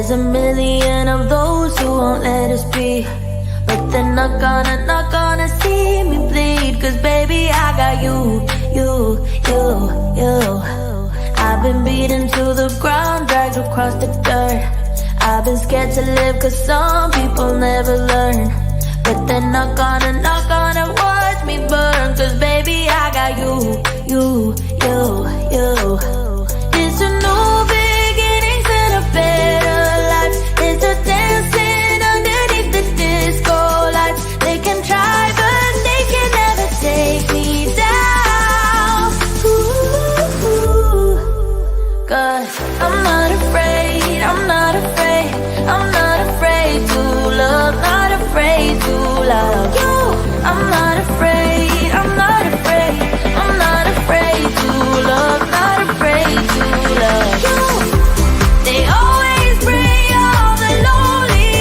There's a million of those who won't let us be, but they're not gonna see me bleed. Cause baby, I got you. I've been beaten to the ground, dragged across the dirt. I've been scared to live cause some people never learn. But they're not gonna watch me burn. Cause baby, I got you. It's a new beginnings and a better life. It's a dancing underneath the disco lights. They can try but they can never take me down. Cause I'm not afraid, I'm not afraid, I'm not afraid to love, not afraid to love you. I'm not afraid, I'm not afraid, I'm not afraid to love, not afraid to love you. They always bring all the lonely,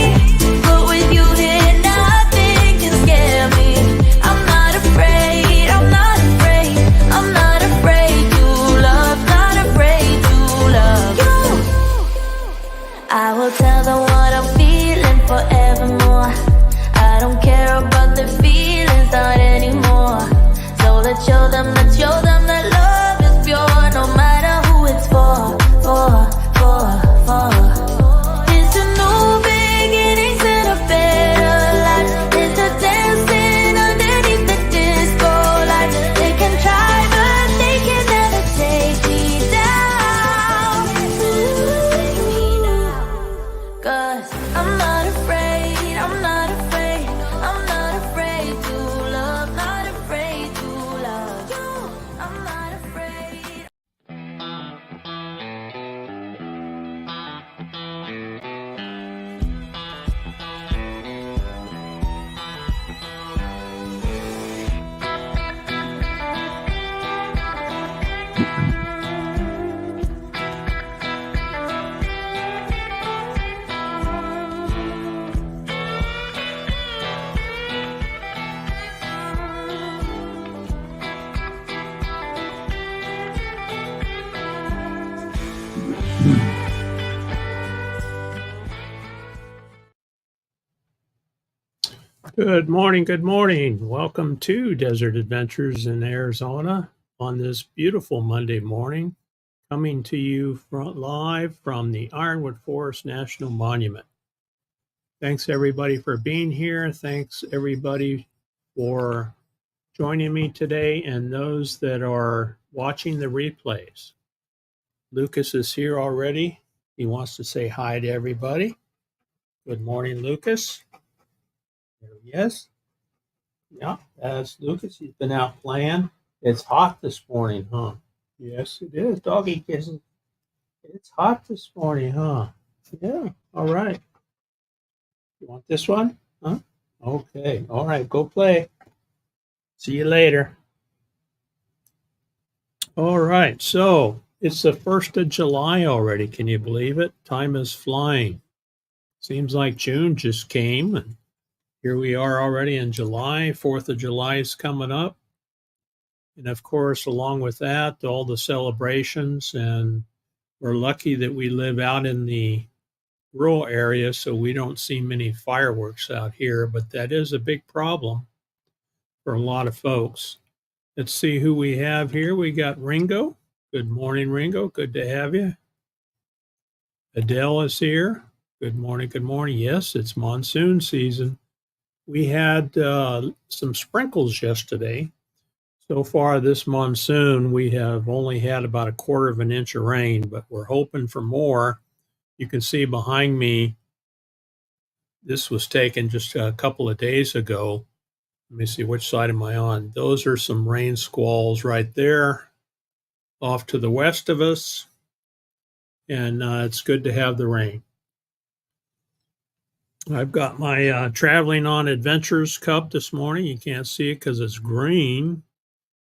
but with you here nothing can scare me. I'm not afraid, I'm not afraid, I'm not afraid to love, not afraid to love you. I will tell them what I'm feeling forevermore. I don't care about their feelings, not anymore. So let's show them that love is pure, no matter who it's for. It's a new beginnings and a better life. It's a dancing underneath the disco lights. They can try but they can never take me down. Cause I'm not afraid, I'm not afraid, I'm not afraid to love, not afraid to love you. I'm not afraid. Good morning, good morning. Welcome to Desert Adventures in Arizona on this beautiful Monday morning, coming to you live from the Ironwood Forest National Monument. Thanks everybody for being here. Thanks everybody for joining me today and those that are watching the replays. Lucas is here already. He wants to say hi to everybody. Good morning, Lucas. There he is. Yeah, that's Lucas. He's been out playing. It's hot this morning, huh? Yes, it is. Doggy kisses. It's hot this morning, huh? Yeah. All right. You want this one? Huh? Okay. All right. Go play. See you later. All right. So it's the 1st of July already. Can you believe it? Time is flying. Seems like June just came, and here we are already in July. 4th of July is coming up. And of course, along with that, all the celebrations. And we're lucky that we live out in the rural area, so we don't see many fireworks out here. But that is a big problem for a lot of folks. Let's see who we have here. We got Ringo. Good morning, Ringo. Good to have you. Adele is here. Good morning. Good morning. Yes, it's monsoon season. We had some sprinkles yesterday. So far this monsoon, we have only had about 1/4 of an inch of rain, but we're hoping for more. You can see behind me, this was taken just a couple of days ago. Let me see, which side am I on? Those are some rain squalls right there off to the west of us. And it's good to have the rain. I've got my Traveling on Adventures cup this morning. You can't see it because it's green,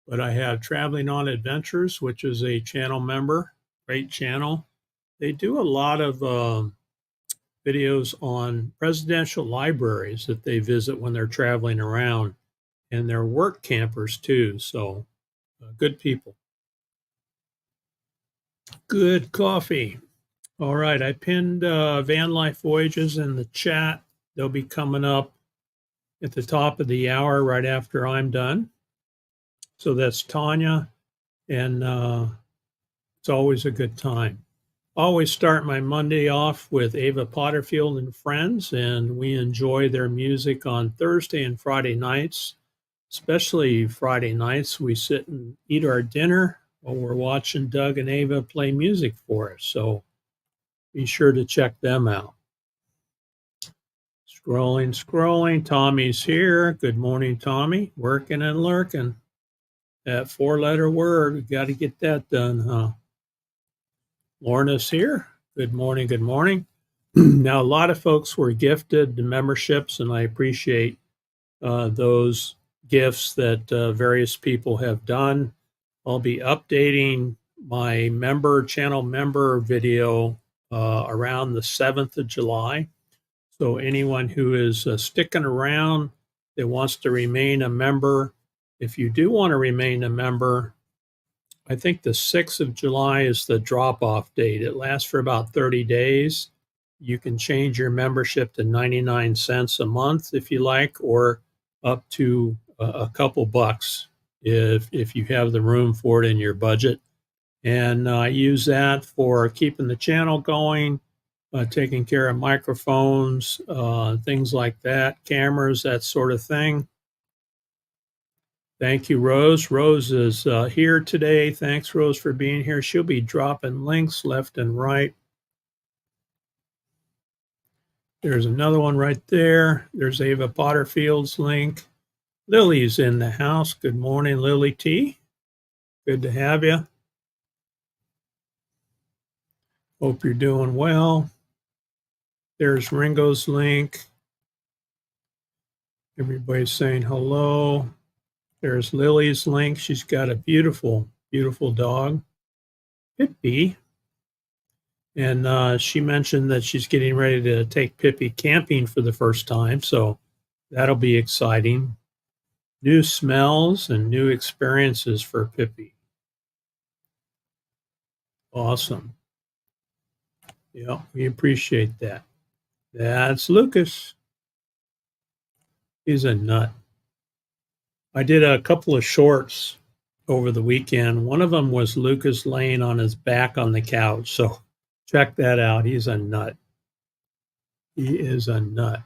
but I have Traveling on Adventures, which is a channel member, great channel. They do a lot of videos on presidential libraries that they visit when they're traveling around, and they're work campers too, so good people. Good coffee. All right, I pinned Van Life Voyages in the chat. They'll be coming up at the top of the hour right after I'm done. So that's Tanya, and it's always a good time. Always start my Monday off with Ava Potterfield and friends, and we enjoy their music on Thursday and Friday nights. Especially Friday nights, we sit and eat our dinner while we're watching Doug and Ava play music for us. So be sure to check them out. Scrolling. Tommy's here. Good morning, Tommy. Working and lurking. That 4-letter word, we got to get that done, huh? Lorna's here. Good morning. Now, a lot of folks were gifted the memberships, and I appreciate those gifts that various people have done. I'll be updating my channel member video around the 7th of July. So anyone who is sticking around that wants to remain a member, if you do want to remain a member, I think the 6th of July is the drop-off date. It lasts for about 30 days. You can change your membership to 99 cents a month if you like, or up to a couple bucks if you have the room for it in your budget. And I use that for keeping the channel going, taking care of microphones, things like that, cameras, that sort of thing. Thank you, Rose. Rose is here today. Thanks, Rose, for being here. She'll be dropping links left and right. There's another one right there. There's Ava Potterfield's link. Lily's in the house. Good morning, Lily T. Good to have you. Hope you're doing well. There's Ringo's link. Everybody's saying hello. There's Lily's link. She's got a beautiful, beautiful dog, Pippi. And she mentioned that she's getting ready to take Pippi camping for the first time. So that'll be exciting. New smells and new experiences for Pippi. Awesome. Yeah, we appreciate that. That's Lucas. He's a nut. I did a couple of shorts over the weekend. One of them was Lucas laying on his back on the couch. So check that out. He's a nut. He is a nut.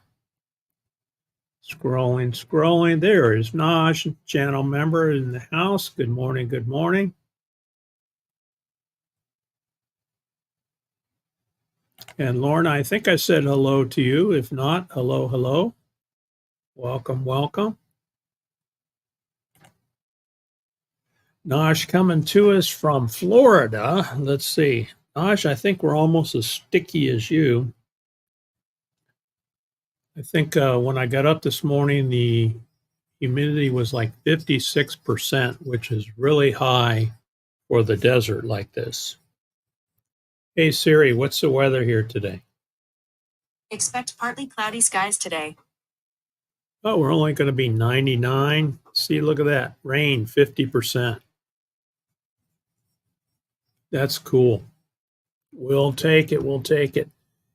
Scrolling. There is Naj, channel member in the house. Good morning. And Lorna, I think I said hello to you. If not, hello. Welcome. Naj coming to us from Florida. Let's see. Naj, I think we're almost as sticky as you. I think when I got up this morning, the humidity was like 56%, which is really high for the desert like this. Hey Siri, what's the weather here today? Expect partly cloudy skies today. Oh, we're only going to be 99. See, look at that. Rain, 50%. That's cool. We'll take it.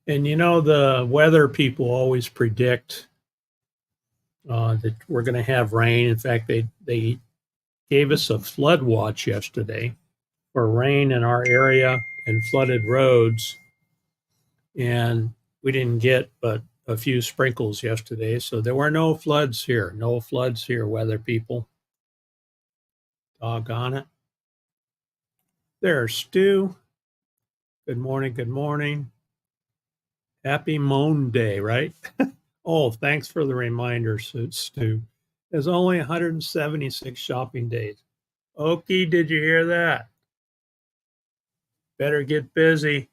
And you know, the weather people always predict that we're going to have rain. In fact, they gave us a flood watch yesterday for rain in our area and flooded roads. And we didn't get but a few sprinkles yesterday. So there were no floods here. Weather people. Doggone it. There's Stu. Good morning. Happy Moan Day, right? Oh, thanks for the reminder, Stu. There's only 176 shopping days. Okie, did you hear that? Better get busy.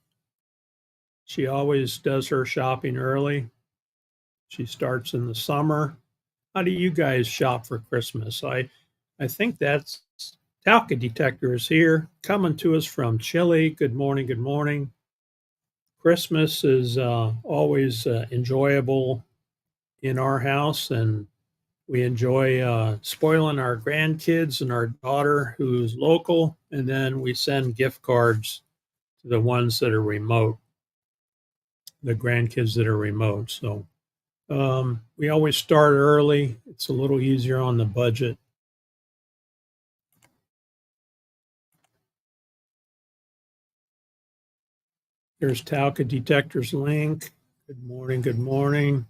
She always does her shopping early. She starts in the summer. How do you guys shop for Christmas? I think that's Talca Detector is here, coming to us from Chile. Good morning. Christmas is always enjoyable in our house, and we enjoy spoiling our grandkids and our daughter who's local, and then we send gift cards to the ones that are remote. the grandkids that are remote. So we always start early. It's a little easier on the budget. There's Talca Detectors link. Good morning. Good morning.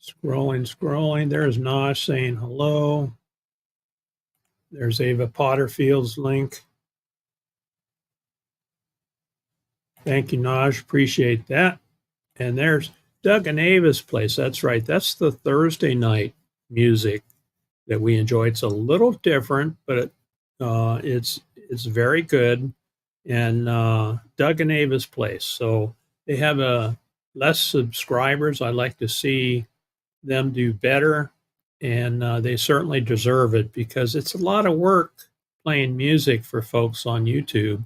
Scrolling. There's Nosh saying hello. There's Ava Potterfield's link. Thank you, Naj. Appreciate that. And there's Doug and Ava's place. That's right. That's the Thursday night music that we enjoy. It's a little different, but it's very good. And Doug and Ava's place. So they have less subscribers. I like to see them do better, and they certainly deserve it because it's a lot of work playing music for folks on YouTube.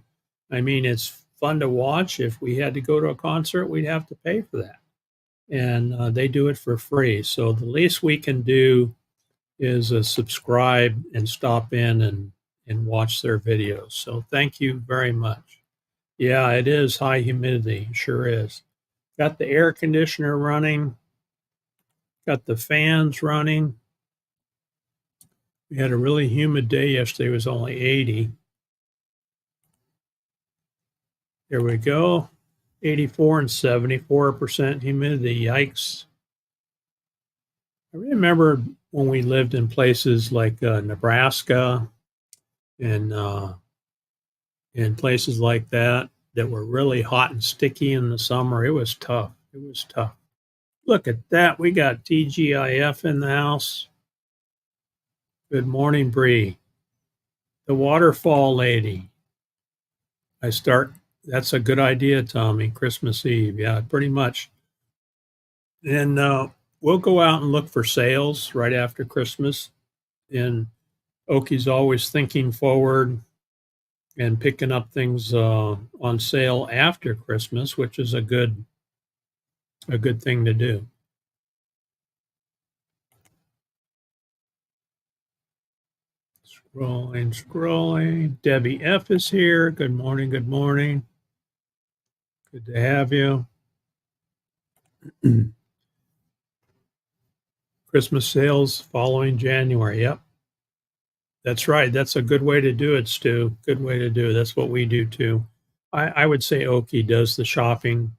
I mean, it's fun to watch. If we had to go to a concert, we'd have to pay for that. And they do it for free. So the least we can do is subscribe and stop in and watch their videos. So thank you very much. Yeah, it is high humidity. Sure is. Got the air conditioner running. Got the fans running. We had a really humid day yesterday. It was only 80. There we go. 84 and 74% humidity. Yikes. I remember when we lived in places like Nebraska and places like that were really hot and sticky in the summer. It was tough. Look at that. We got TGIF in the house. Good morning, Bree. The waterfall lady. That's a good idea, Tommy. Christmas Eve. Yeah, pretty much. And we'll go out and look for sales right after Christmas. And Oki's always thinking forward and picking up things on sale after Christmas, which is a good thing to do. Scrolling. Debbie F is here. Good morning. Good to have you. Christmas sales following January. Yep. That's right. That's a good way to do it, Stu. Good way to do it. That's what we do too. I would say Oki does the shopping,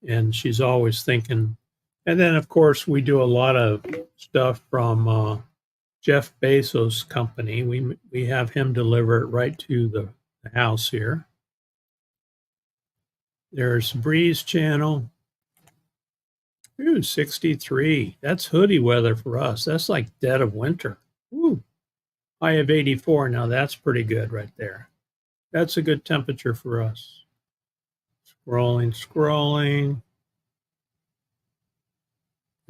and she's always thinking. And then, of course, we do a lot of stuff from Jeff Bezos' company. We have him deliver it right to the house here. There's Bree's channel. Ooh, 63. That's hoodie weather for us. That's like dead of winter. Ooh, high of 84. Now that's pretty good right there. That's a good temperature for us. Scrolling.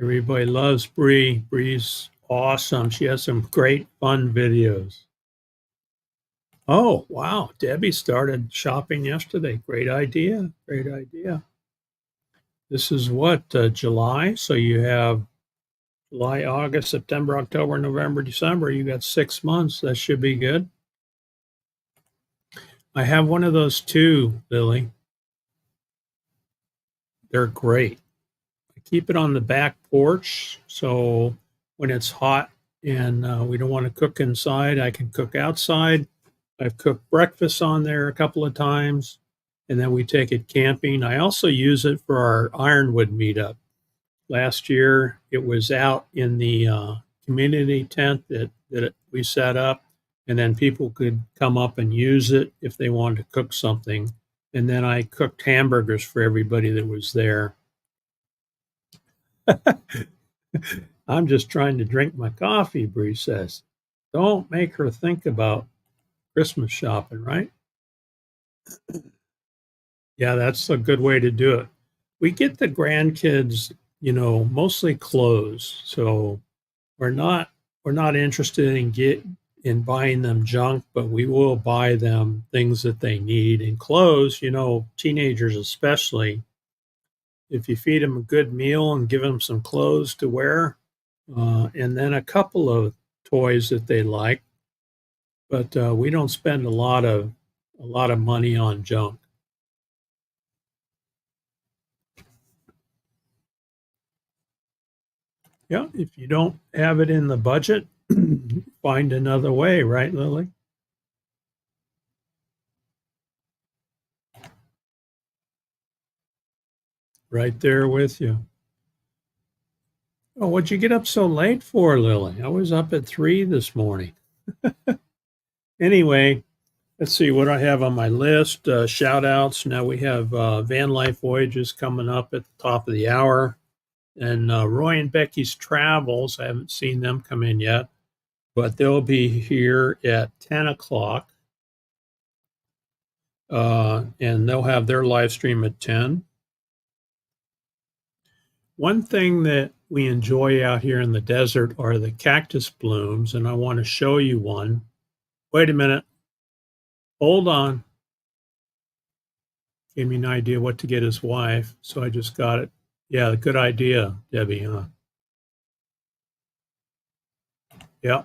Everybody loves Bree. Bree's awesome. She has some great fun videos. Oh, wow. Debbie started shopping yesterday. Great idea. This is what, July? So you have July, August, September, October, November, December. You got 6 months. That should be good. I have one of those too, Lily. They're great. I keep it on the back porch, so when it's hot and we don't want to cook inside, I can cook outside. I've cooked breakfast on there a couple of times, and then we take it camping. I also use it for our Ironwood meetup. Last year, it was out in the community tent that we set up, and then people could come up and use it if they wanted to cook something. And then I cooked hamburgers for everybody that was there. I'm just trying to drink my coffee, Bree says. Don't make her think about Christmas shopping, right? Yeah, that's a good way to do it. We get the grandkids, mostly clothes. So we're not interested in buying them junk, but we will buy them things that they need. And clothes, teenagers especially, if you feed them a good meal and give them some clothes to wear, and then a couple of toys that they like, but we don't spend a lot of money on junk. Yeah, if you don't have it in the budget, find another way, right, Lily? Right there with you. Oh, what'd you get up so late for, Lily? I was up at 3 this morning. Anyway, let's see what I have on my list. Shout outs. Now we have Van Life Voyages coming up at the top of the hour. And Roy and Becky's Travels. I haven't seen them come in yet, but they'll be here at 10 o'clock. And they'll have their live stream at 10. One thing that we enjoy out here in the desert are the cactus blooms, and I want to show you one. Wait a minute. Hold on. Gave me an idea what to get his wife, so I just got it. Yeah, good idea, Debbie, huh? Yeah,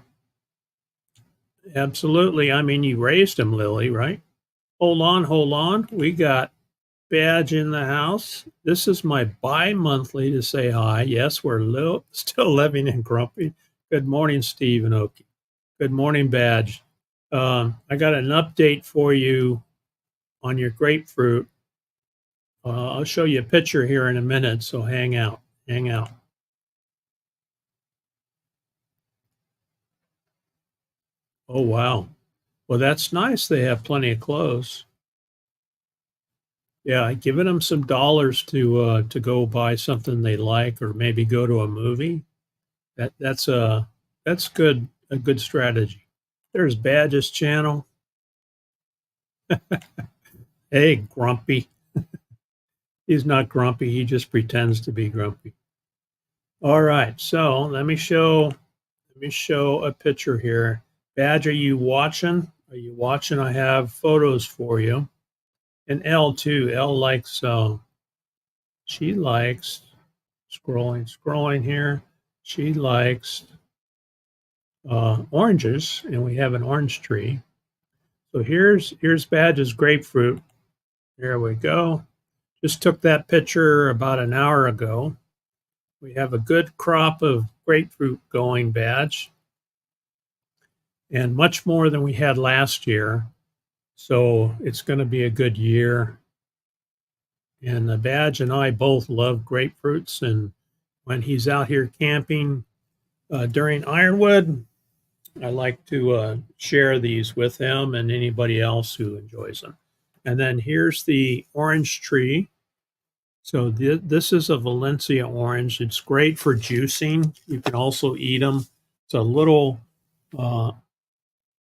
absolutely. I mean, you raised him, Lily, right? Hold on, hold on. We got Badge in the house. This is my bi-monthly to say hi. Yes, we're still living in Grumpy. Good morning, Steve and Oki. Good morning, Badge. I got an update for you on your grapefruit. I'll show you a picture here in a minute, so hang out. Hang out. Oh, wow. Well, that's nice. They have plenty of clothes. Yeah, giving them some dollars to go buy something they like, or maybe go to a movie. That's good, a good strategy. There's Badge's channel. Hey, Grumpy. He's not grumpy. He just pretends to be grumpy. All right, so let me show a picture here. Badge, are you watching? Are you watching? I have photos for you. And L too. L likes, she likes scrolling here. She likes oranges, and we have an orange tree. So here's Badge's grapefruit. There we go. Just took that picture about an hour ago. We have a good crop of grapefruit going, Badge, and much more than we had last year. So it's going to be a good year. And the Badge and I both love grapefruits. And when he's out here camping during Ironwood, I like to share these with him and anybody else who enjoys them. And then here's the orange tree. So this is a Valencia orange. It's great for juicing. You can also eat them. It's a little, got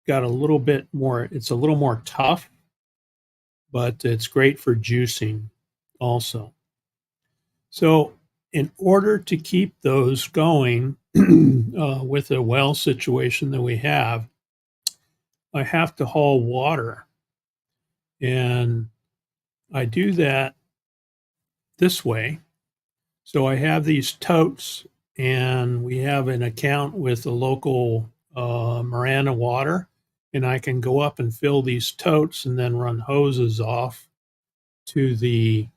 a little bit more, it's a little more tough, but it's great for juicing also. So in order to keep those going with the well situation that we have, I have to haul water. And I do that this way. So I have these totes, and we have an account with the local Marana Water, and I can go up and fill these totes and then run hoses off to the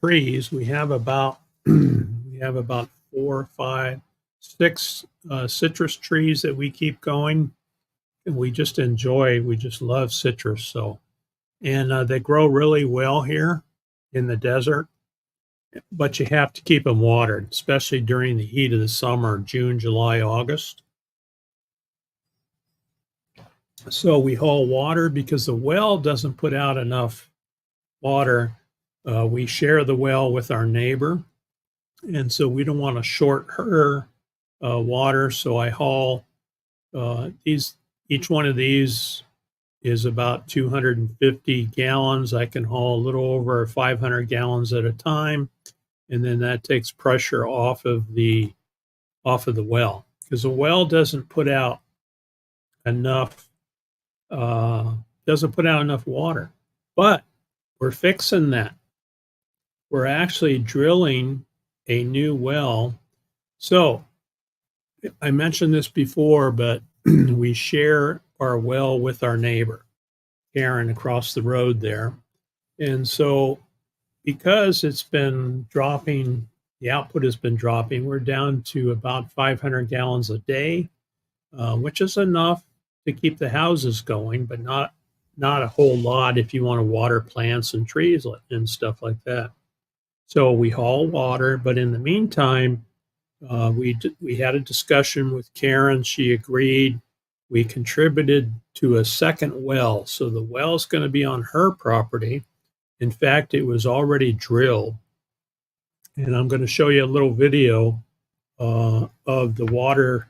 trees. We have about 4, 5, 6 citrus trees that we keep going, and we just love citrus. So, and they grow really well here in the desert, but you have to keep them watered, especially during the heat of the summer, June, July, August. So we haul water because the well doesn't put out enough water. We share the well with our neighbor, and so we don't want to short her water. So I haul each one of these is about 250 gallons. I can haul a little over 500 gallons at a time, and then that takes pressure off of the well, because the well doesn't put out enough water. But we're fixing that. We're actually drilling a new well. So I mentioned this before, but we share our well with our neighbor, Karen, across the road there. And so because it's been dropping The output has been dropping. We're down to about 500 gallons a day, which is enough to keep the houses going, but not a whole lot if you want to water plants and trees and stuff like that. So we haul water, but in the meantime, we had a discussion with Karen. She agreed. We contributed to a second well. So the well is going to be on her property. In fact, it was already drilled. And I'm going to show you a little video of the water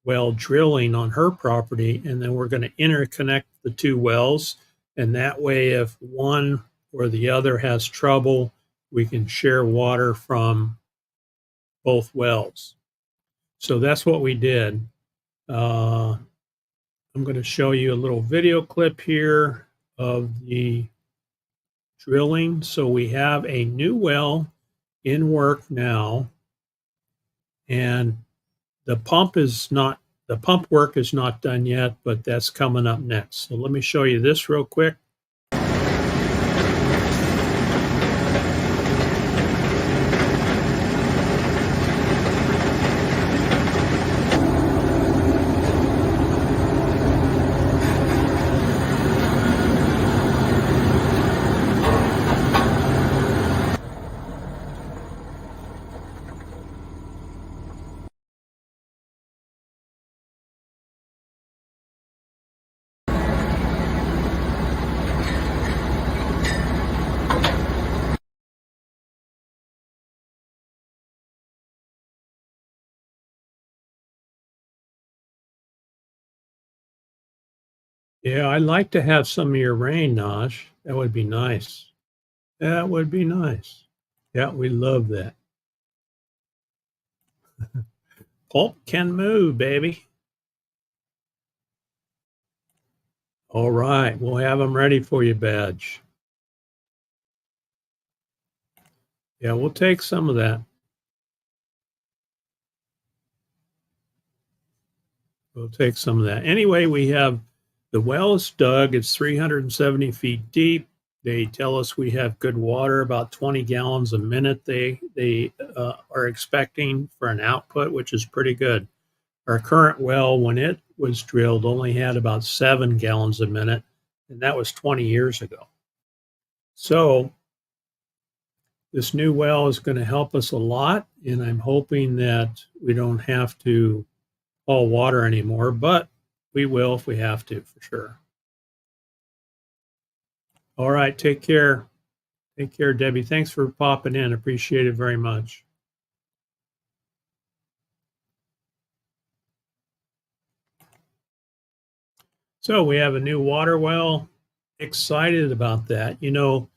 well drilling on her property. And then we're going to interconnect the two wells. And that way, if one or the other has trouble, we can share water from both wells. So that's what we did. I'm going to show you a little video clip here of the drilling. So we have a new well in work now, and the pump work is not done yet, but that's coming up next. So let me show you this real quick. Yeah, I'd like to have some of your rain, Naj. That would be nice. That would be nice. Yeah, we love that. Pulp can move, baby. All right, we'll have them ready for you, Badge. Yeah, we'll take some of that. We'll take some of that. Anyway, we have the well is dug. It's 370 feet deep. They tell us we have good water, about 20 gallons a minute. They are expecting for an output, which is pretty good. Our current well, when it was drilled, only had about 7 gallons a minute, and that was 20 years ago. So this new well is going to help us a lot, and I'm hoping that we don't have to haul water anymore, but we will if we have to, for sure. All right, take care. Take care, Debbie. Thanks for popping in. Appreciate it very much. So we have a new water well. Excited about that. You know,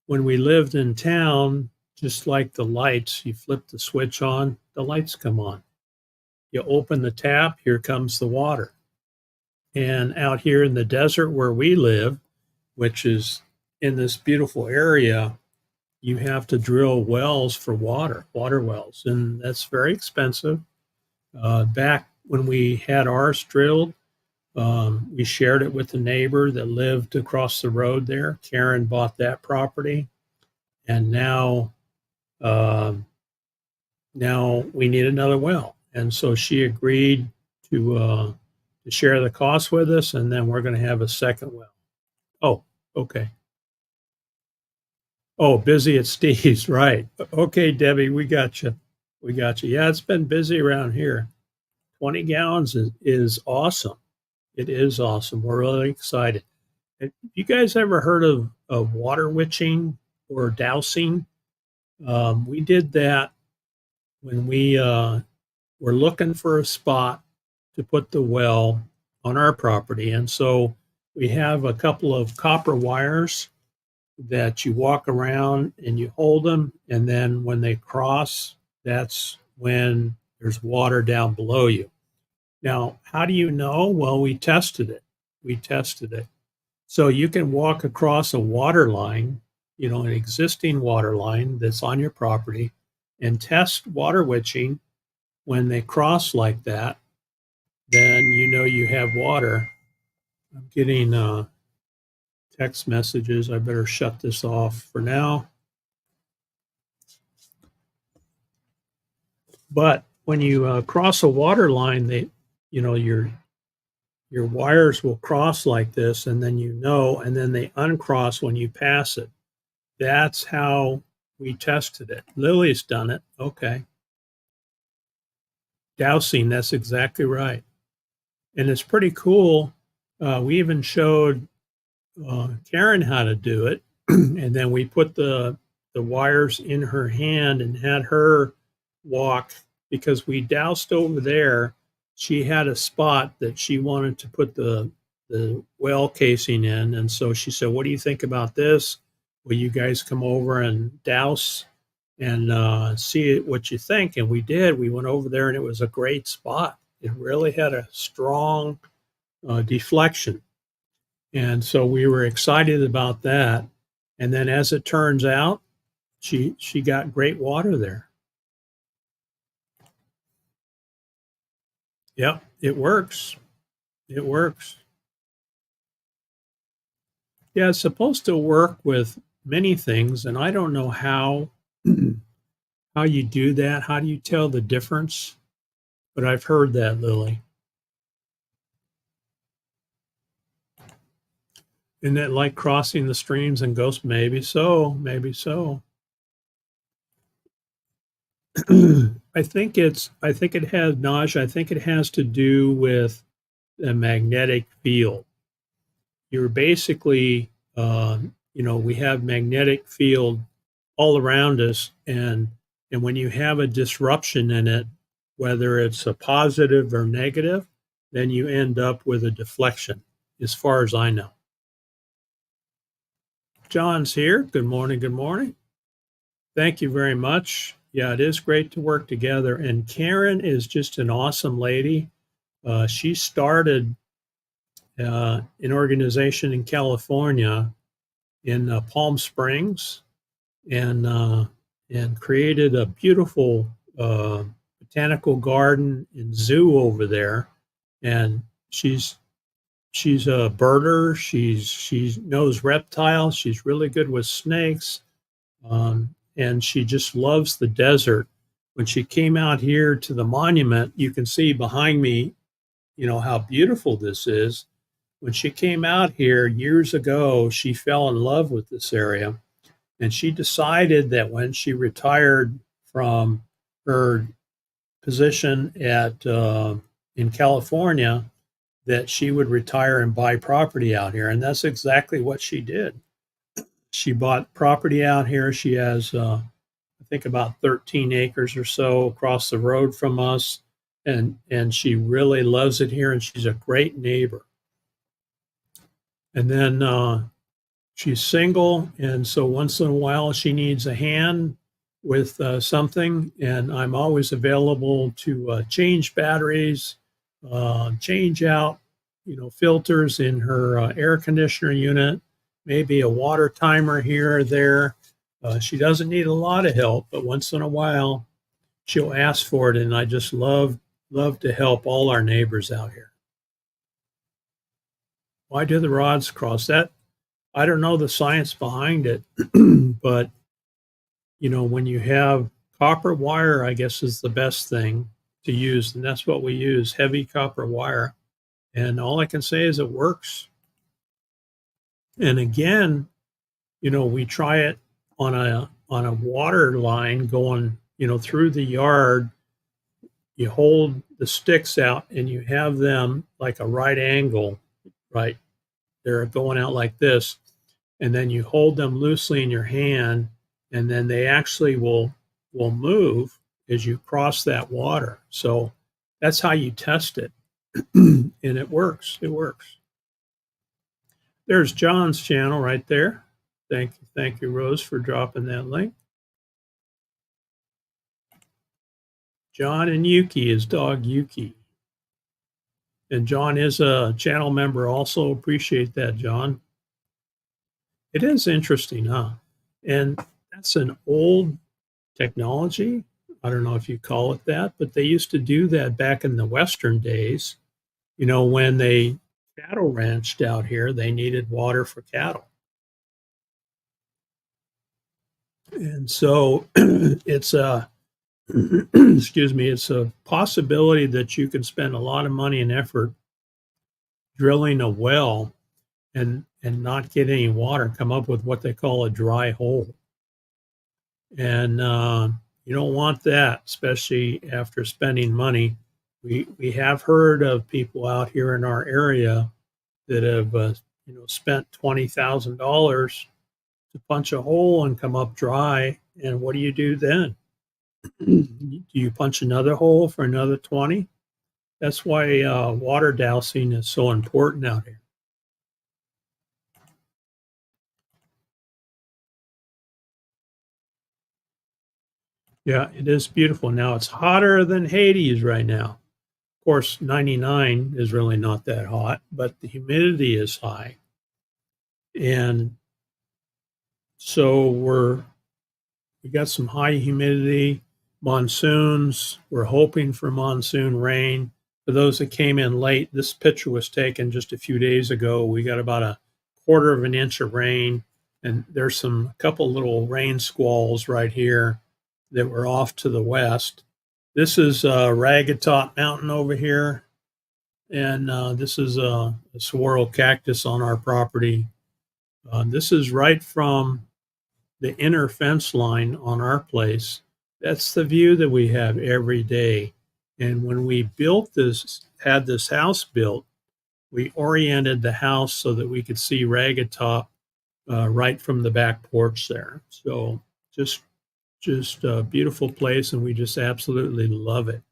when we lived in town, just like the lights, you flip the switch on, the lights come on. You open the tap, here comes the water. And out here in the desert where we live, which is in this beautiful area, you have to drill wells for water wells, and that's very expensive. Back when we had ours drilled, we shared it with a neighbor that lived across the road there. Karen bought that property, and now we need another well. And so she agreed to share the cost with us, and then we're going to have a second well. Oh, okay. Oh, busy at Steve's, right. Okay, Debbie, we got you. We got you. Yeah, it's been busy around here. 20 gallons is awesome. It is awesome. We're really excited. Have you guys ever heard of water witching or dowsing? We did that when we were looking for a spot to put the well on our property. And so we have a couple of copper wires that you walk around and you hold them. And then when they cross, that's when there's water down below you. Now, how do you know? Well, we tested it. So you can walk across a water line, you know, an existing water line that's on your property, and test water witching. When they cross like that, then you know you have water. I'm getting text messages. I better shut this off for now. But when you cross a water line, your wires will cross like this, and then and then they uncross when you pass it. That's how we tested it. Lily's done it. Okay. Dowsing, that's exactly right. And it's pretty cool. We even showed Karen how to do it. And then we put the wires in her hand and had her walk, because we doused over there. She had a spot that she wanted to put the well casing in. And so she said, what do you think about this? Will you guys come over and douse and see what you think? And we did. We went over there and it was a great spot. It really had a strong deflection. And so we were excited about that. And then as it turns out, she got great water there. Yep, it works. It works. Yeah, it's supposed to work with many things, and I don't know how you do that. How do you tell the difference? But I've heard that, Lily. Isn't it like crossing the streams and ghosts? Maybe so, maybe so. I think it has, Naj, I think it has to do with the magnetic field. You're basically, we have magnetic field all around us, and when you have a disruption in it, whether it's a positive or negative, then you end up with a deflection, as far as I know. John's here. Good morning. Good morning. Thank you very much. Yeah, it is great to work together. And Karen is just an awesome lady. She started an organization in California in Palm Springs and created a beautiful botanical garden and zoo over there. And she's a birder. She knows reptiles. She's really good with snakes. And she just loves the desert. When she came out here to the monument, you can see behind me, how beautiful this is. When she came out here years ago, she fell in love with this area. And she decided that when she retired from her position in California, that she would retire and buy property out here. And that's exactly what she did. She bought property out here. She has, I think, about 13 acres or so across the road from us. And she really loves it here, and she's a great neighbor. And then she's single, and so once in a while she needs a hand with something, and I'm always available to change batteries, change out, filters in her air conditioner unit, maybe a water timer here or there. She doesn't need a lot of help, but once in a while she'll ask for it, and I just love to help all our neighbors out here. Why do the rods cross? That I don't know the science behind it, but when you have copper wire, I guess is the best thing to use, and that's what we use, heavy copper wire. And all I can say is it works. And again, we try it on a water line going, through the yard. You hold the sticks out and you have them like a right angle, right? They're going out like this. And then you hold them loosely in your hand, and then they actually will move as you cross that water. So that's how you test it. And it works. It works. There's John's channel right there. Thank you, Rose, for dropping that link. John and Yuki, his dog Yuki. And John is a channel member also. Appreciate that, John. It is interesting, huh? And that's an old technology. I don't know if you call it that, but they used to do that back in the Western days. When they cattle ranched out here, they needed water for cattle. And so it's excuse me, it's a possibility that you can spend a lot of money and effort drilling a well and not get any water, come up with what they call a dry hole. And you don't want that, especially after spending money. We have heard of people out here in our area that have spent $20,000 to punch a hole and come up dry. And what do you do then? Do you punch another hole for another 20? That's why water dowsing is so important out here. Yeah, it is beautiful. Now it's hotter than Hades right now. Of course, 99 is really not that hot, but the humidity is high. And so we got some high humidity, monsoons. We're hoping for monsoon rain. For those that came in late, this picture was taken just a few days ago. We got about a quarter of an inch of rain, and there's a couple little rain squalls right here that were off to the west. This is Ragged Top Mountain over here, and this is a saguaro cactus on our property. This is right from the inner fence line on our place. That's the view that we have every day. And when we had this house built, we oriented the house so that we could see Ragged Top right from the back porch there. So just a beautiful place, and we just absolutely love it.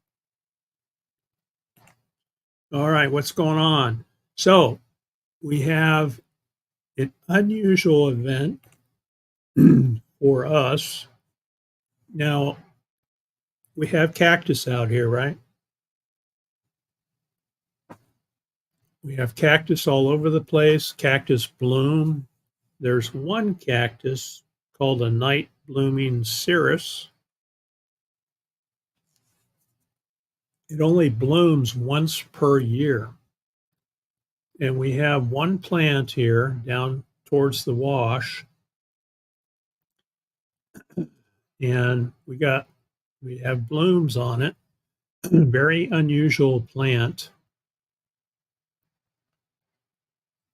All right, what's going on? So we have an unusual event for us. Now, we have cactus out here, right? We have cactus all over the place. Cactus bloom. There's one cactus called a night blooming cereus. It only blooms once per year. And we have one plant here down towards the wash. And we have blooms on it. Very unusual plant.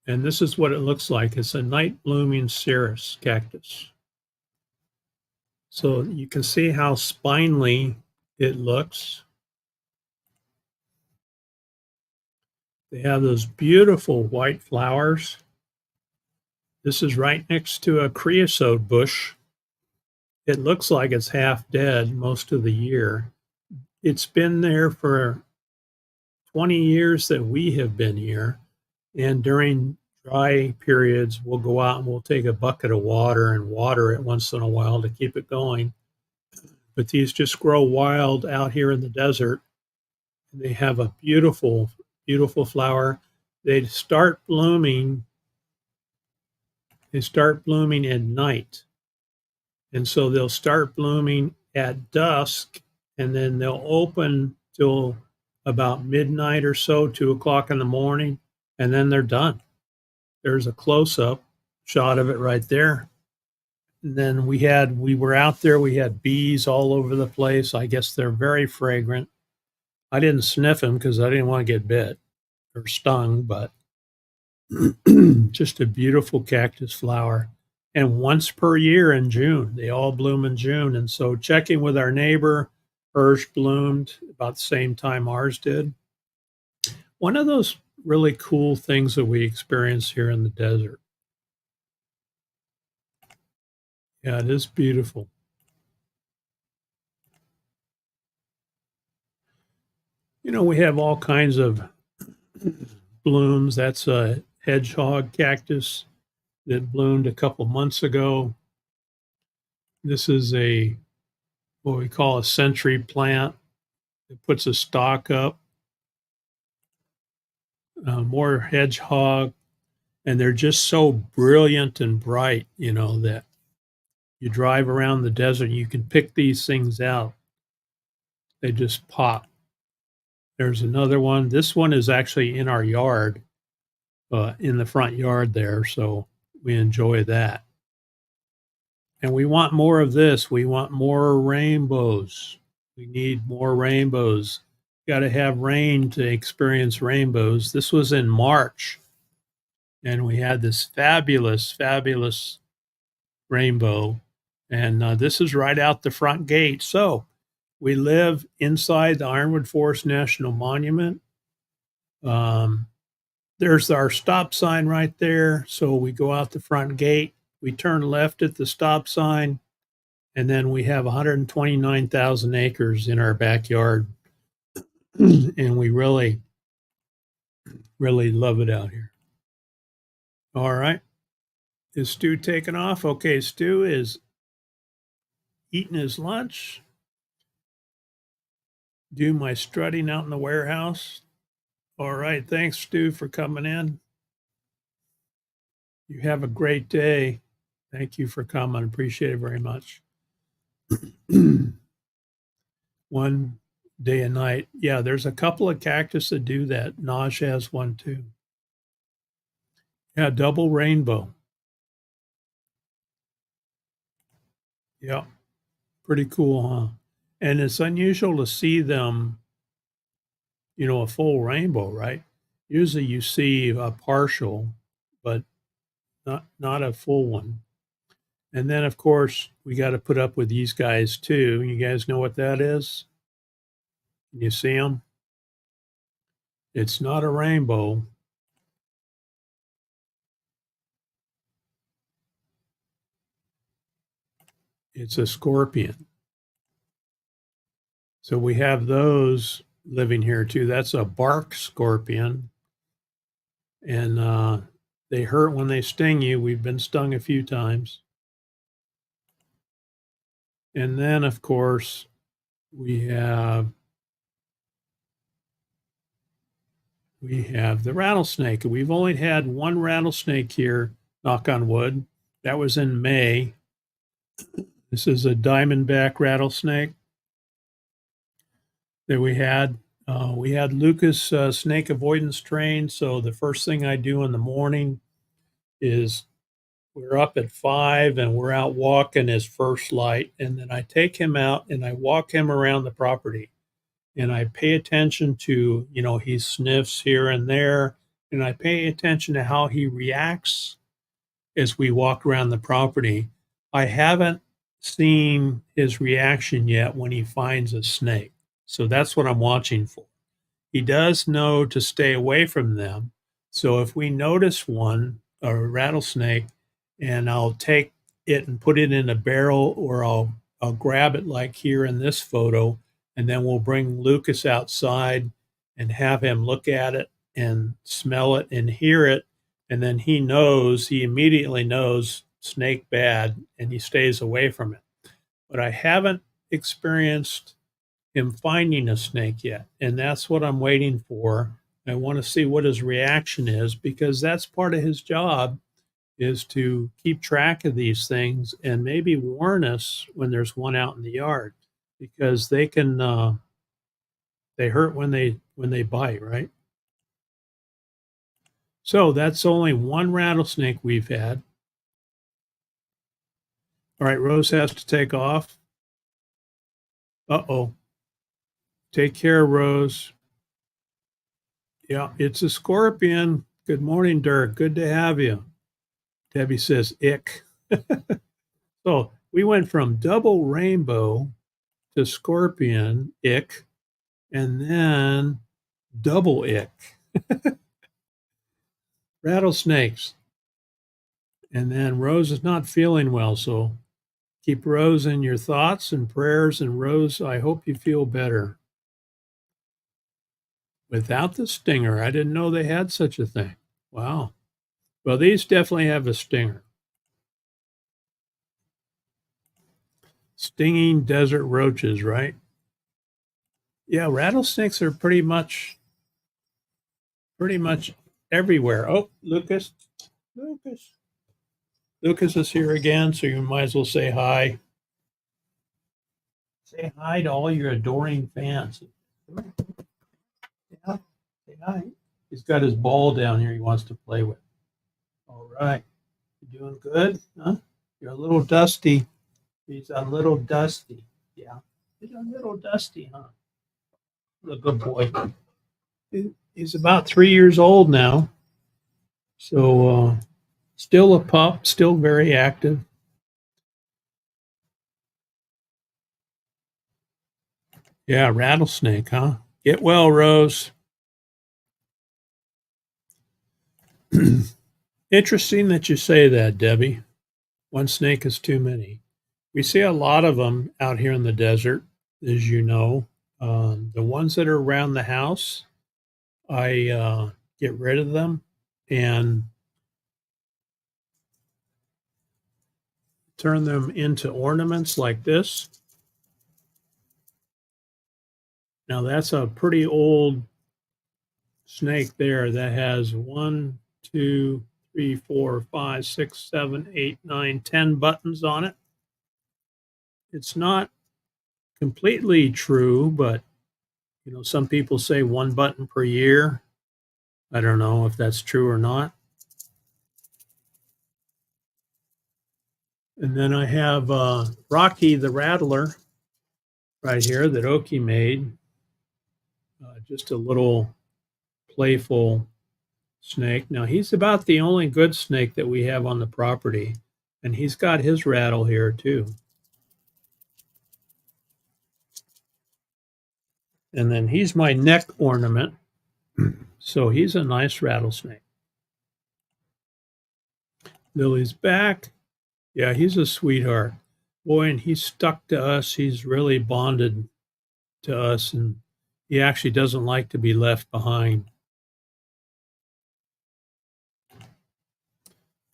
And this is what it looks like. It's a night blooming cereus cactus. So you can see how spindly it looks. They have those beautiful white flowers. This is right next to a creosote bush. It looks like it's half dead most of the year. It's been there for 20 years that we have been here. And during dry periods, we'll go out and we'll take a bucket of water and water it once in a while to keep it going. But these just grow wild out here in the desert. And they have a beautiful, beautiful flower. They start blooming at night. And so they'll start blooming at dusk, and then they'll open till about midnight or so, 2 o'clock in the morning, and then they're done. There's a close-up shot of it right there. And then we were out there, we had bees all over the place. I guess they're very fragrant. I didn't sniff them because I didn't want to get bit or stung, but just a beautiful cactus flower. And once per year in June, they all bloom in June. And so checking with our neighbor, hers bloomed about the same time ours did. One of those really cool things that we experience here in the desert. Yeah, it is beautiful. You know, we have all kinds of blooms. That's a hedgehog cactus that bloomed a couple months ago. This is what we call a century plant. It puts a stalk up. More hedgehog, and they're just so brilliant and bright, that you drive around the desert and you can pick these things out. They just pop. There's another one. This one is actually in our yard, in the front yard there, so we enjoy that. And we want more of this. We want more rainbows. We need more rainbows. Got to have rain to experience rainbows. This was in March, and we had this fabulous, fabulous rainbow. And this is right out the front gate. So we live inside the Ironwood Forest National Monument. There's our stop sign right there. So we go out the front gate, we turn left at the stop sign, and then we have 129,000 acres in our backyard. And we really, really love it out here. All right. Is Stu taking off? Okay, Stu is eating his lunch. Do my strutting out in the warehouse. All right. Thanks, Stu, for coming in. You have a great day. Thank you for coming. Appreciate it very much. One day and night. Yeah, there's a couple of cactus that do that. Naj has one too. Yeah, double rainbow. Yeah, pretty cool, huh? And it's unusual to see them, a full rainbow, right? Usually you see a partial, but not a full one. And then, of course, we got to put up with these guys too. You guys know what that is? Can you see them? It's not a rainbow. It's a scorpion. So we have those living here too. That's a bark scorpion. And they hurt when they sting you. We've been stung a few times. And then, of course, we have the rattlesnake. We've only had one rattlesnake here, knock on wood. That was in May. This is a diamondback rattlesnake that we had. We had Lucas snake avoidance trained. So the first thing I do in the morning is we're up at 5 and we're out walking his first light. And then I take him out and I walk him around the property. And I pay attention to, he sniffs here and there. And I pay attention to how he reacts as we walk around the property. I haven't seen his reaction yet when he finds a snake. So that's what I'm watching for. He does know to stay away from them. So if we notice one, a rattlesnake, and I'll take it and put it in a barrel, or I'll grab it like here in this photo, and then we'll bring Lucas outside and have him look at it and smell it and hear it. And then he immediately knows snake bad, and he stays away from it. But I haven't experienced him finding a snake yet. And that's what I'm waiting for. I want to see what his reaction is, because that's part of his job, is to keep track of these things and maybe warn us when there's one out in the yard, because they can, they hurt when they bite, right? So that's only one rattlesnake we've had. All right, Rose has to take off. Uh-oh. Take care, Rose. Yeah, it's a scorpion. Good morning, Dirk. Good to have you. Debbie says, ick. So we went from double rainbow to scorpion, ick, and then double ick. Rattlesnakes. And then Rose is not feeling well, so keep Rose in your thoughts and prayers. And Rose, I hope you feel better. Without the stinger. I didn't know they had such a thing. Wow. Well, these definitely have a stinger. Stinging desert roaches, right? Yeah, rattlesnakes are pretty much everywhere. Oh, Lucas is here again, so you might as well say hi. Say hi to all your adoring fans. Yeah, say hi. He's got his ball down here he wants to play with. All right. You doing good? Huh? You're a little dusty. He's a little dusty. Yeah. He's a little dusty, huh? The good boy. He's about 3 years old now. So still a pup, still very active. Yeah, rattlesnake, huh? Get well, Rose. Interesting that you say that, Debbie. One snake is too many. We see a lot of them out here in the desert, as you know. The ones that are around the house, I get rid of them and turn them into ornaments like this. Now that's a pretty old snake there that has 1, 2, 3, 4, 5, 6, 7, 8, 9, 10 buttons on it. It's not completely true, but you know, some people say 1 button per year. I don't know if that's true or not. And then I have Rocky the Rattler right here that Oki made. Just a little playful snake. Now he's about the only good snake that we have on the property, and he's got his rattle here too. And then he's my neck ornament. So he's a nice rattlesnake. Lily's back. Yeah, he's a sweetheart. Boy, and he's stuck to us. He's really bonded to us, and he actually doesn't like to be left behind.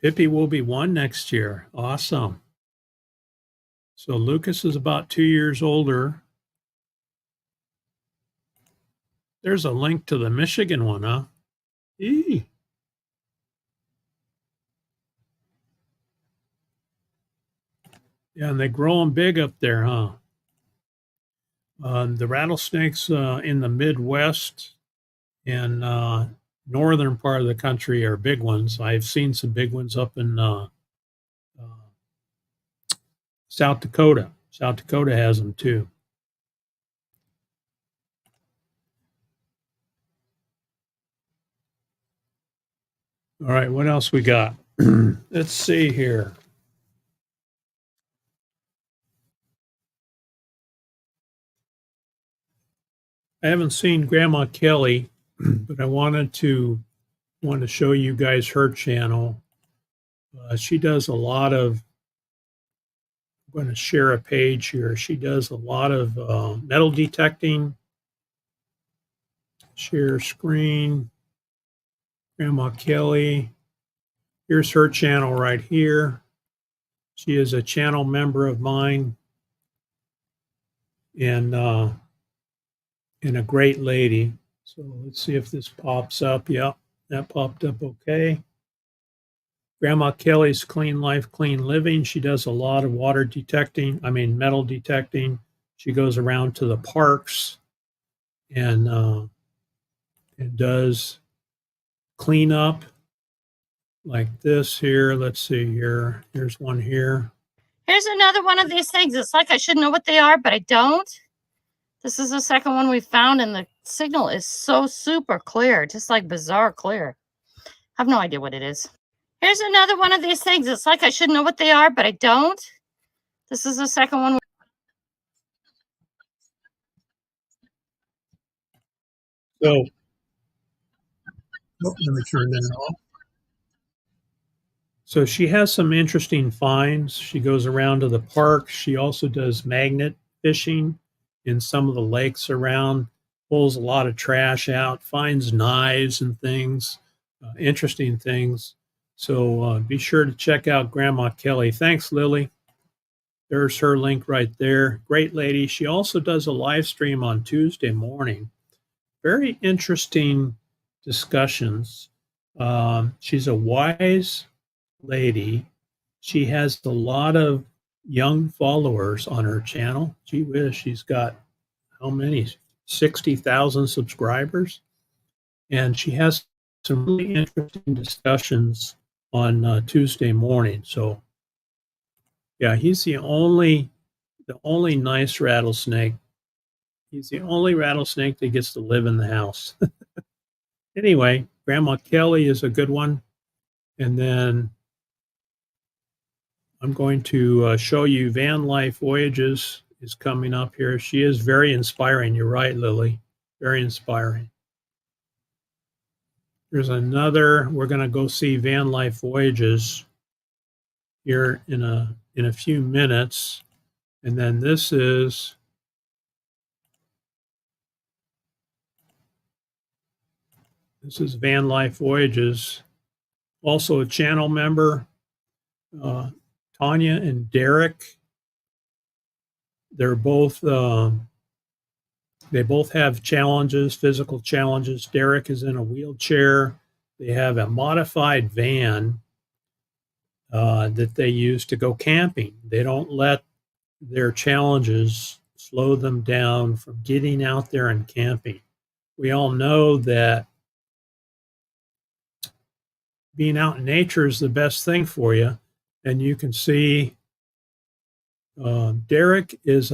Pippi will be 1 next year. Awesome. So Lucas is about 2 years older. There's a link to the Michigan one, huh? Eee. Yeah, and they grow them big up there, huh? The rattlesnakes in the Midwest and northern part of the country are big ones. I've seen some big ones up in South Dakota. South Dakota has them too. All right, what else we got? Let's see here. I haven't seen Grandma Kelly, but I wanted to show you guys her channel. She does a lot of. I'm going to share a page here. She does a lot of metal detecting. Share screen. Grandma Kelly. Here's her channel right here. She is a channel member of mine, and a great lady. So let's see if this pops up. Yep, that popped up okay. Grandma Kelly's Clean Life, Clean Living. She does a lot of metal detecting. She goes around to the parks and does cleanup like this here. Let's see here. Here's one here. Here's another one of these things. It's like I should know what they are, but I don't. This is the second one we found, and the signal is so super clear, just like bizarre clear. I have no idea what it is. Here's another one of these things. It's like I should know what they are, but I don't. This is the second one. So, let me turn that off. So she has some interesting finds. She goes around to the park. She also does magnet fishing in some of the lakes around, pulls a lot of trash out, finds knives and things, interesting things. So be sure to check out Grandma Kelly. Thanks, Lily. There's her link right there. Great lady. She also does a live stream on Tuesday morning. Very interesting discussions. She's a wise lady. She has a lot of young followers on her channel. Gee whiz, she's got how many? 60,000 subscribers. And she has some really interesting discussions on Tuesday morning. So, yeah, he's the only the only nice rattlesnake. He's the only rattlesnake that gets to live in the house. Anyway, Grandma Kelly is a good one. And then I'm going to show you Van Life Voyages is coming up here. She is very inspiring. You're right, Lily. Very inspiring. There's another. We're going to go see Van Life Voyages here in a few minutes. And then this is Van Life Voyages. Also a channel member, Tanya and Derek. They're both they both have challenges, physical challenges. Derek is in a wheelchair. They have a modified van that they use to go camping. They don't let their challenges slow them down from getting out there and camping. We all know that being out in nature is the best thing for you. And you can see Derek is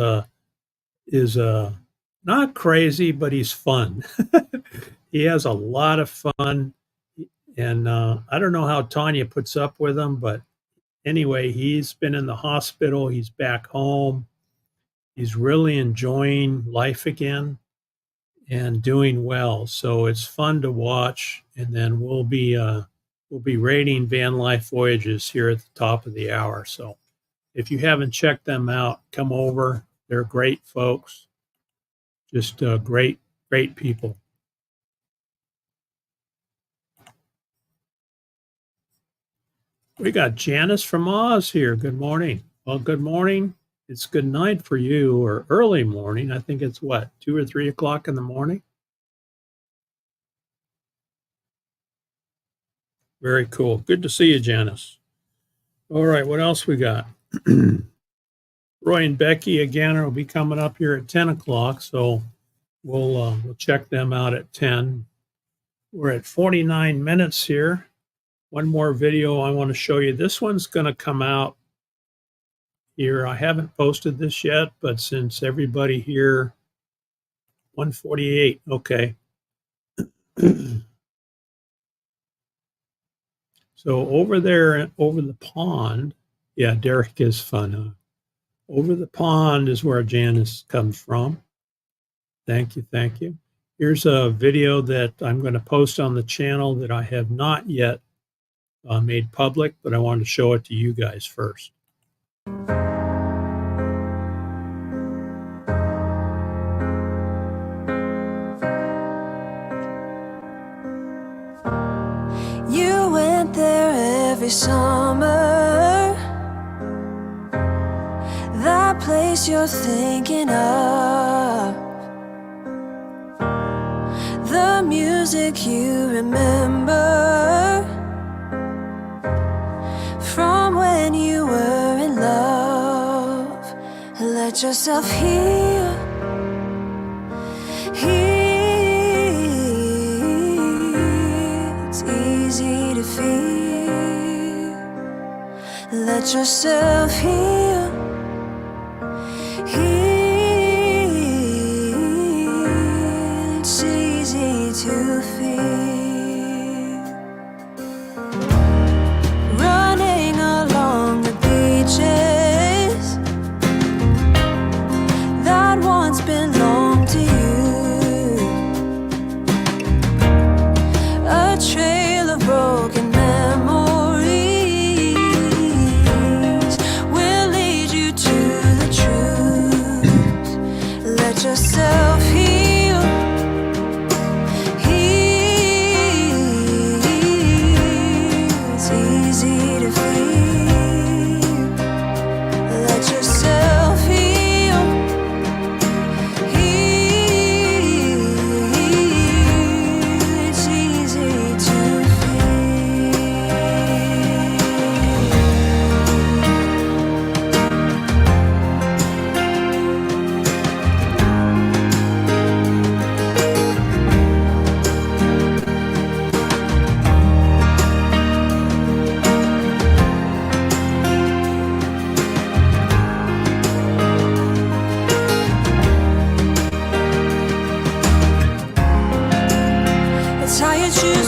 not crazy, but he's fun. He has a lot of fun. And I don't know how Tanya puts up with him, but anyway, he's been in the hospital. He's back home. He's really enjoying life again and doing well. So it's fun to watch. And then we'll be rating Van Life Voyages here at the top of the hour. So if you haven't checked them out, come over. They're great folks. Just great people. We got Janice from Oz here. Good morning. Well, good morning. It's good night for you, or early morning. I think it's what, 2 or 3 o'clock in the morning? Very cool. Good to see you, Janice. All right, what else we got? Roy and Becky again will be coming up here at 10 o'clock, so we'll check them out at 10. We're at 49 minutes here. One more video I want to show you. This one's going to come out here. I haven't posted this yet, but since everybody here, 148, okay. So over there, over the pond, yeah, Derek is fun, huh? Over the pond is where Janice comes from. Thank you, thank you. Here's a video that I'm going to post on the channel that I have not yet made public, but I wanted to show it to you guys first. You went there every summer. That place you're thinking of. The music you remember from when you were in love. Let yourself heal. It's easy to feel. Let yourself heal. It's easy to feel. Running along the beaches that once belonged to you. A trail of broken memories will lead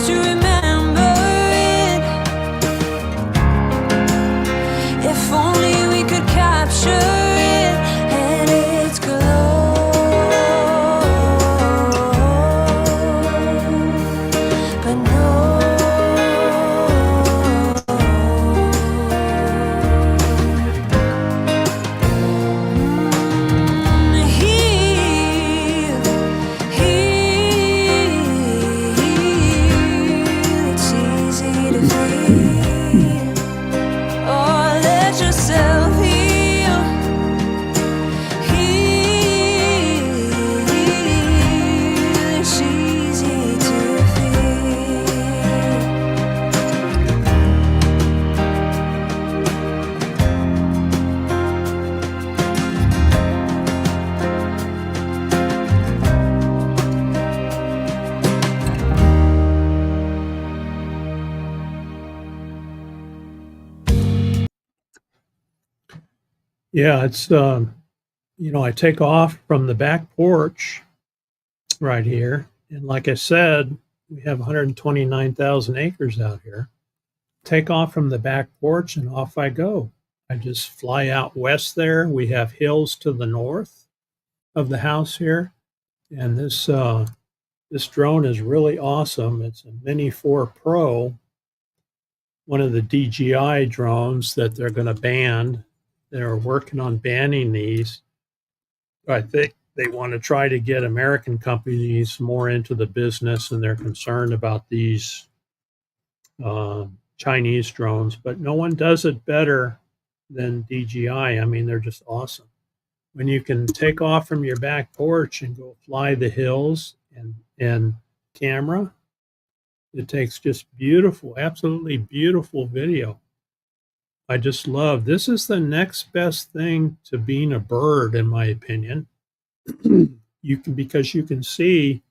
used to remember it. If only we could capture it and its glow. But no. It's easy to feel. Oh, let yourself heal. It's easy to feel. Yeah, it's I take off from the back porch right here, and like I said, we have 129,000 acres out here. Take off from the back porch and off I go. I just fly out west there. We have hills to the north of the house here, and this drone is really awesome. It's a Mini 4 Pro, one of the DJI drones that they're going to ban. They're working on banning these. I think they want to try to get American companies more into the business, and they're concerned about these Chinese drones, but no one does it better than DJI. I mean, they're just awesome. When you can take off from your back porch and go fly the hills and camera, it takes just beautiful, absolutely beautiful video. I just love, this is the next best thing to being a bird, in my opinion. Because you can see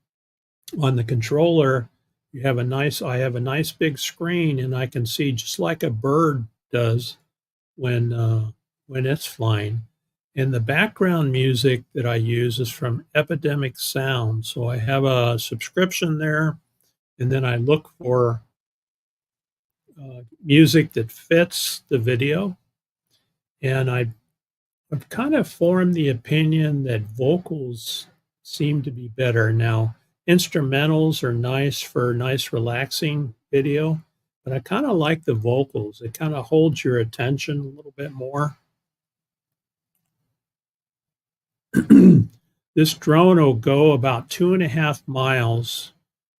on the controller, I have a nice big screen, and I can see just like a bird does when it's flying. And the background music that I use is from Epidemic Sound. So I have a subscription there, and then I look for music that fits the video. And I've kind of formed the opinion that vocals seem to be better. Now, instrumentals are nice for nice relaxing video, but I kind of like the vocals. It kind of holds your attention a little bit more. This drone will go about 2.5 miles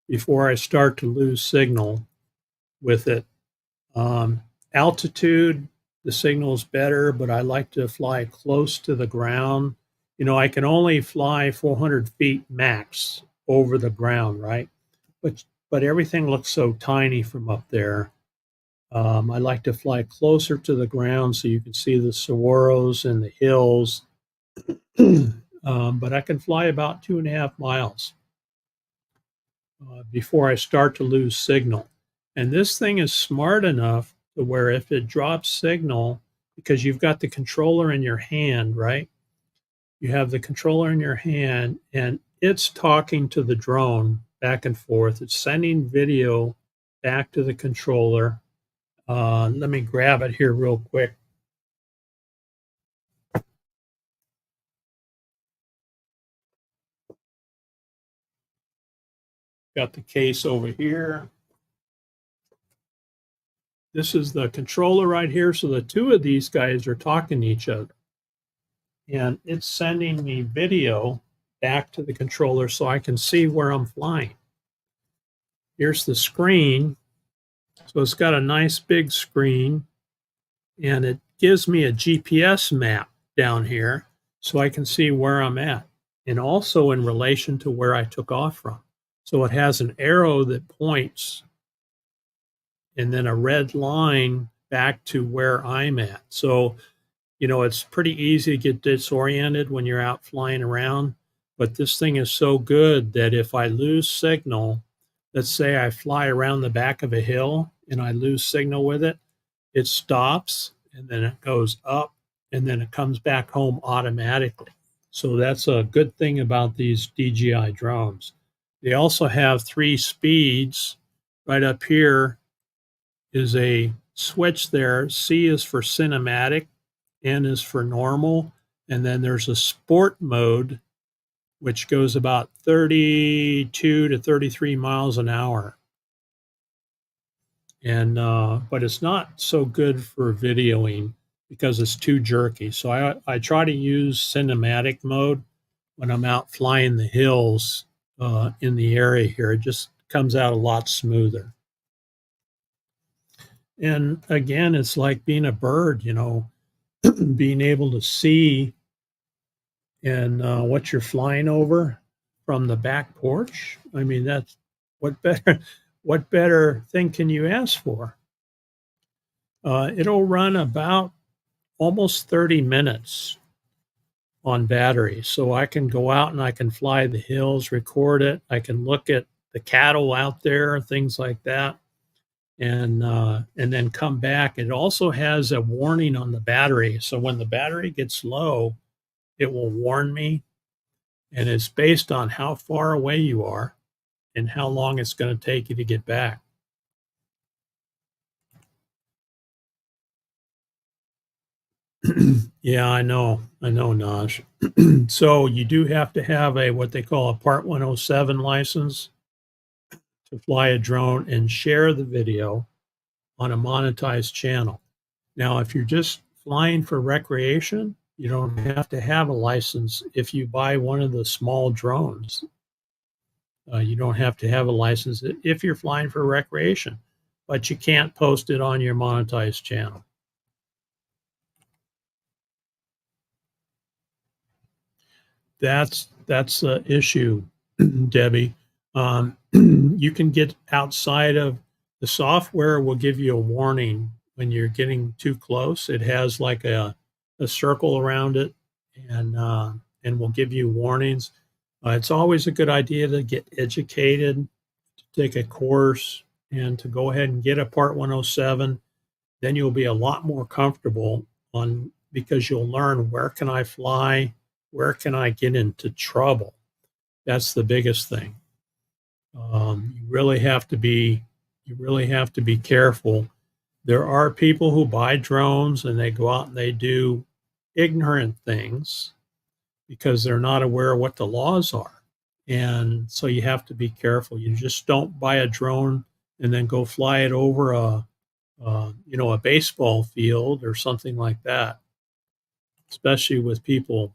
before I start to lose signal with it. Altitude, the signal's better, but I like to fly close to the ground. I can only fly 400 feet max over the ground, right? But everything looks so tiny from up there. I like to fly closer to the ground so you can see the saguaros and the hills. But I can fly about 2.5 miles before I start to lose signal. And this thing is smart enough to where if it drops signal, because you've got the controller in your hand, right? You have the controller in your hand, and it's talking to the drone back and forth. It's sending video back to the controller. Let me grab it here real quick. Got the case over here. This is the controller right here. So the two of these guys are talking to each other. And it's sending me video back to the controller so I can see where I'm flying. Here's the screen. So it's got a nice big screen. And it gives me a GPS map down here so I can see where I'm at. And also in relation to where I took off from. So it has an arrow that points and then a red line back to where I'm at. So, it's pretty easy to get disoriented when you're out flying around, but this thing is so good that if I lose signal, let's say I fly around the back of a hill and I lose signal with it, it stops and then it goes up and then it comes back home automatically. So that's a good thing about these DJI drones. They also have 3 speeds right up here is a switch there. C is for cinematic, N is for normal, and then there's a sport mode, which goes about 32 to 33 miles an hour. And but it's not so good for videoing because it's too jerky. So I try to use cinematic mode when I'm out flying the hills in the area here. It just comes out a lot smoother. And again, it's like being a bird, you know, being able to see and what you're flying over from the back porch. I mean, that's what better thing can you ask for? It'll run about almost 30 minutes on battery. So I can go out and I can fly the hills, record it. I can look at the cattle out there, things like that, and then come back. It also has a warning on the battery. So when the battery gets low, it will warn me. And it's based on how far away you are and how long it's going to take you to get back. Yeah, I know, Naj. So you do have to have a what they call a Part 107 license to fly a drone and share the video on a monetized channel. Now, if you're just flying for recreation, you don't have to have a license. If you buy one of the small drones, you don't have to have a license if you're flying for recreation, but you can't post it on your monetized channel. That's the issue, Debbie. You can get outside of the software will give you a warning when you're getting too close. It has like a circle around it and will give you warnings. It's always a good idea to get educated, to take a course, and to go ahead and get a Part 107. Then you'll be a lot more comfortable because you'll learn where can I fly, where can I get into trouble. That's the biggest thing. You really have to be careful. There are people who buy drones and they go out and they do ignorant things because they're not aware of what the laws are. And so you have to be careful. You just don't buy a drone and then go fly it over a baseball field or something like that, especially with people.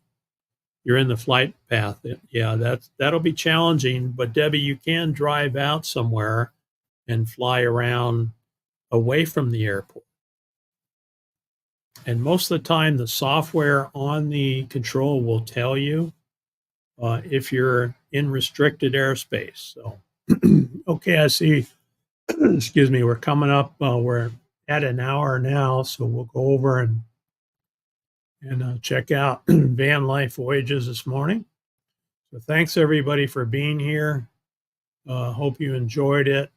You're in the flight path. Yeah, that'll be challenging. But Debbie, you can drive out somewhere and fly around away from the airport. And most of the time, the software on the control will tell you if you're in restricted airspace. So, okay, I see. Excuse me. We're coming up. We're at an hour now, so we'll go over and check out Van Life Voyages this morning. So thanks everybody for being here. Hope you enjoyed it.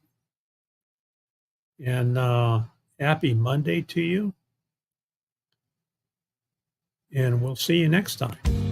And happy Monday to you. And we'll see you next time.